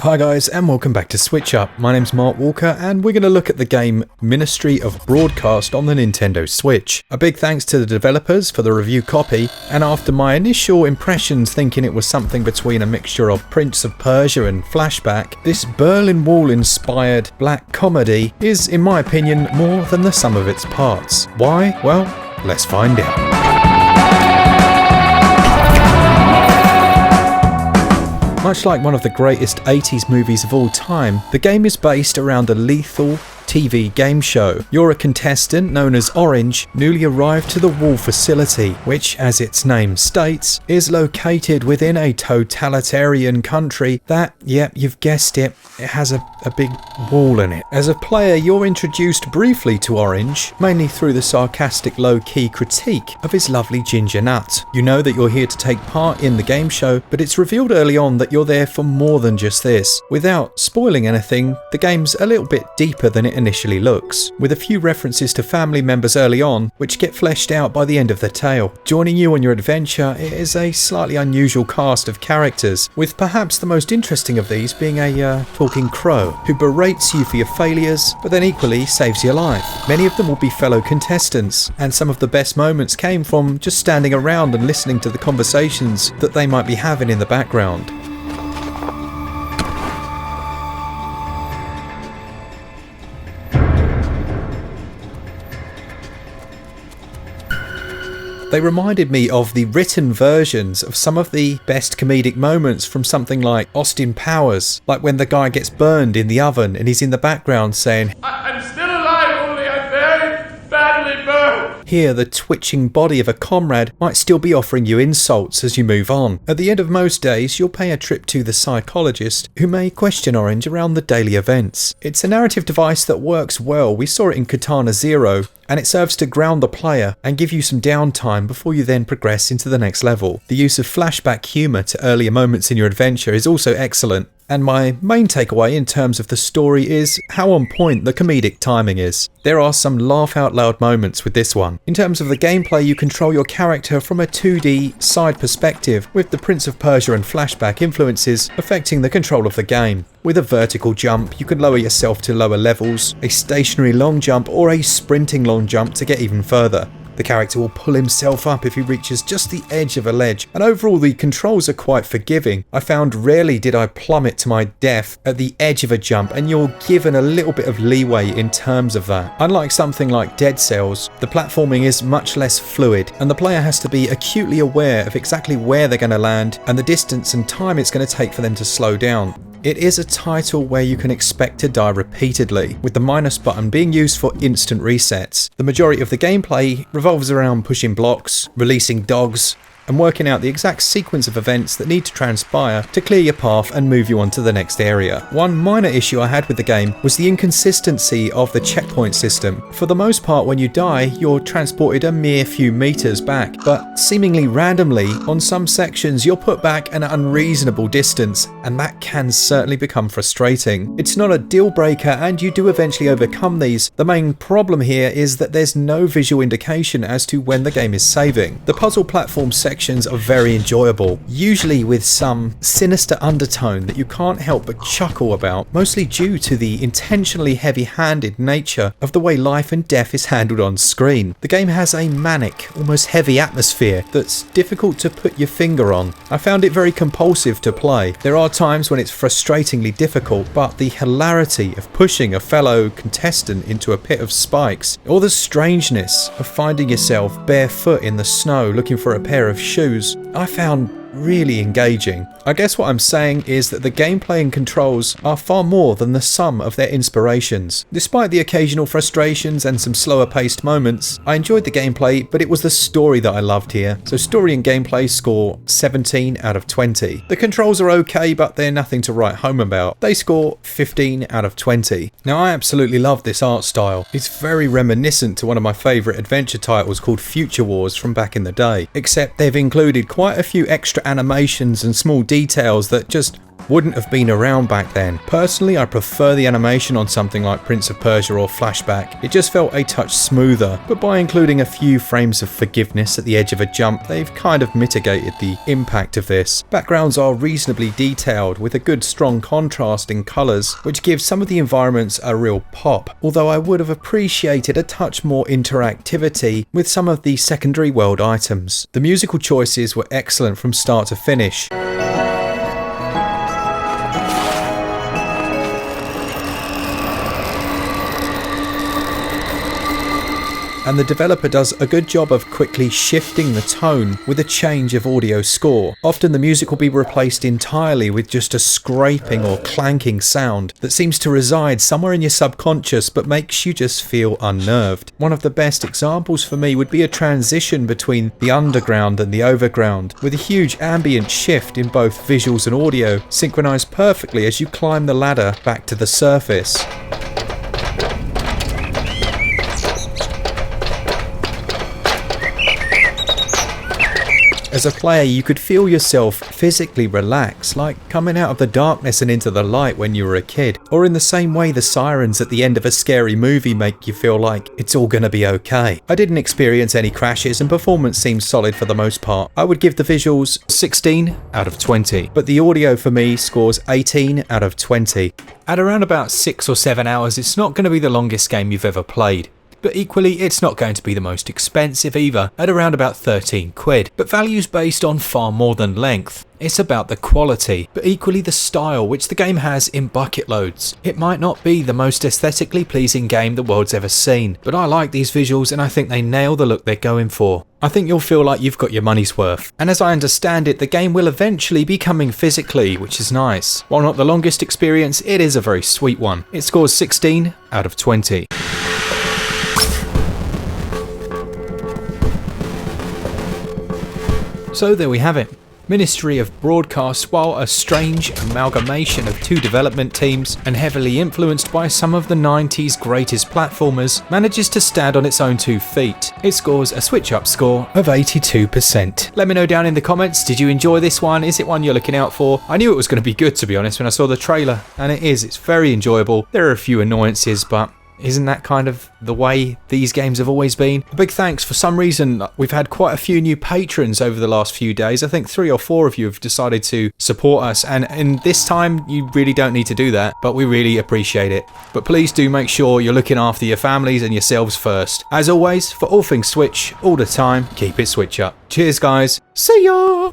Hi guys, and welcome back to Switch Up. My name's Mark Walker, and we're going to look at the game Ministry of Broadcast on the Nintendo Switch. A big thanks to the developers for the review copy, and after my initial impressions thinking it was something between a mixture of Prince of Persia and Flashback, this Berlin Wall inspired black comedy is, in my opinion, more than the sum of its parts. Why? Well, let's find out. Much like one of the greatest 80s movies of all time, the game is based around a lethal TV game show. You're a contestant known as Orange, newly arrived to the Wall facility, which, as its name states, is located within a totalitarian country that, yep, you've guessed it, it has a big wall in it. As a player, you're introduced briefly to Orange, mainly through the sarcastic low-key critique of his lovely ginger nut. You know that you're here to take part in the game show, but it's revealed early on that you're there for more than just this. Without spoiling anything, the game's a little bit deeper than it initially looks, with a few references to family members early on, which get fleshed out by the end of the tale. Joining you on your adventure is a slightly unusual cast of characters, with perhaps the most interesting of these being a talking crow, who berates you for your failures, but then equally saves your life. Many of them will be fellow contestants, and some of the best moments came from just standing around and listening to the conversations that they might be having in the background. They reminded me of the written versions of some of the best comedic moments from something like Austin Powers, like when the guy gets burned in the oven and he's in the background saying, I'm still alive, only I'm very badly burned. Here, the twitching body of a comrade might still be offering you insults as you move on. At the end of most days, you'll pay a trip to the psychologist, who may question Orange around the daily events. It's a narrative device that works well. We saw it in Katana Zero, and it serves to ground the player and give you some downtime before you then progress into the next level. The use of flashback humour to earlier moments in your adventure is also excellent, and my main takeaway in terms of the story is how on point the comedic timing is. There are some laugh out loud moments with this one. In terms of the gameplay, you control your character from a 2D side perspective, with the Prince of Persia and Flashback influences affecting the control of the game. With a vertical jump, you can lower yourself to lower levels, a stationary long jump, or a sprinting long jump to get even further. The character will pull himself up if he reaches just the edge of a ledge, and overall the controls are quite forgiving. I found rarely did I plummet to my death at the edge of a jump, and you're given a little bit of leeway in terms of that. Unlike something like Dead Cells, the platforming is much less fluid, and the player has to be acutely aware of exactly where they're going to land and the distance and time it's going to take for them to slow down. It is a title where you can expect to die repeatedly, with the minus button being used for instant resets. The majority of the gameplay revolves around pushing blocks, releasing dogs, and working out the exact sequence of events that need to transpire to clear your path and move you on to the next area. One minor issue I had with the game was the inconsistency of the checkpoint system. For the most part, when you die, you're transported a mere few meters back, but seemingly randomly, on some sections you're put back an unreasonable distance, and that can certainly become frustrating. It's not a deal breaker, and you do eventually overcome these. The main problem here is that there's no visual indication as to when the game is saving. The puzzle platform sections are very enjoyable, usually with some sinister undertone that you can't help but chuckle about, mostly due to the intentionally heavy-handed nature of the way life and death is handled on screen. The game has a manic, almost heavy atmosphere that's difficult to put your finger on. I found it very compulsive to play. There are times when it's frustratingly difficult, but the hilarity of pushing a fellow contestant into a pit of spikes, or the strangeness of finding yourself barefoot in the snow looking for a pair of shoes, I found really engaging. I guess what I'm saying is that the gameplay and controls are far more than the sum of their inspirations. Despite the occasional frustrations and some slower paced moments, I enjoyed the gameplay, but it was the story that I loved here. So story and gameplay score 17 out of 20. The controls are okay, but they're nothing to write home about. They score 15 out of 20. Now I absolutely love this art style. It's very reminiscent to one of my favourite adventure titles called Future Wars from back in the day, except they've included quite a few extra animations and small details that just wouldn't have been around back then. Personally, I prefer the animation on something like Prince of Persia or Flashback. It just felt a touch smoother, but by including a few frames of forgiveness at the edge of a jump, they've kind of mitigated the impact of this. Backgrounds are reasonably detailed with a good strong contrast in colours, which gives some of the environments a real pop, although I would have appreciated a touch more interactivity with some of the secondary world items. The musical choices were excellent from start to finish. And the developer does a good job of quickly shifting the tone with a change of audio score. Often the music will be replaced entirely with just a scraping or clanking sound that seems to reside somewhere in your subconscious but makes you just feel unnerved. One of the best examples for me would be a transition between the underground and the overground, with a huge ambient shift in both visuals and audio, synchronized perfectly as you climb the ladder back to the surface. As a player, you could feel yourself physically relax, like coming out of the darkness and into the light when you were a kid. Or in the same way the sirens at the end of a scary movie make you feel like it's all gonna be okay. I didn't experience any crashes and performance seemed solid for the most part. I would give the visuals 16 out of 20, but the audio for me scores 18 out of 20. At around about 6 or 7 hours, it's not going to be the longest game you've ever played. But equally, it's not going to be the most expensive either, at around about 13 quid. But value's based on far more than length. It's about the quality, but equally the style, which the game has in bucket loads. It might not be the most aesthetically pleasing game the world's ever seen, but I like these visuals and I think they nail the look they're going for. I think you'll feel like you've got your money's worth. And as I understand it, the game will eventually be coming physically, which is nice. While not the longest experience, it is a very sweet one. It scores 16 out of 20. So there we have it. Ministry of Broadcast, while a strange amalgamation of two development teams and heavily influenced by some of the 90s greatest platformers, manages to stand on its own 2 feet. It scores a switch-up score of 82%. Let me know down in the comments, did you enjoy this one? Is it one you're looking out for? I knew it was going to be good, to be honest, when I saw the trailer, and it is. It's very enjoyable. There are a few annoyances, but isn't that kind of the way these games have always been? A big thanks. For some reason, we've had quite a few new patrons over the last few days. I think 3 or 4 of you have decided to support us. And in this time, you really don't need to do that, but we really appreciate it. But please do make sure you're looking after your families and yourselves first. As always, for all things Switch, all the time, keep it Switch up. Cheers, guys. See ya!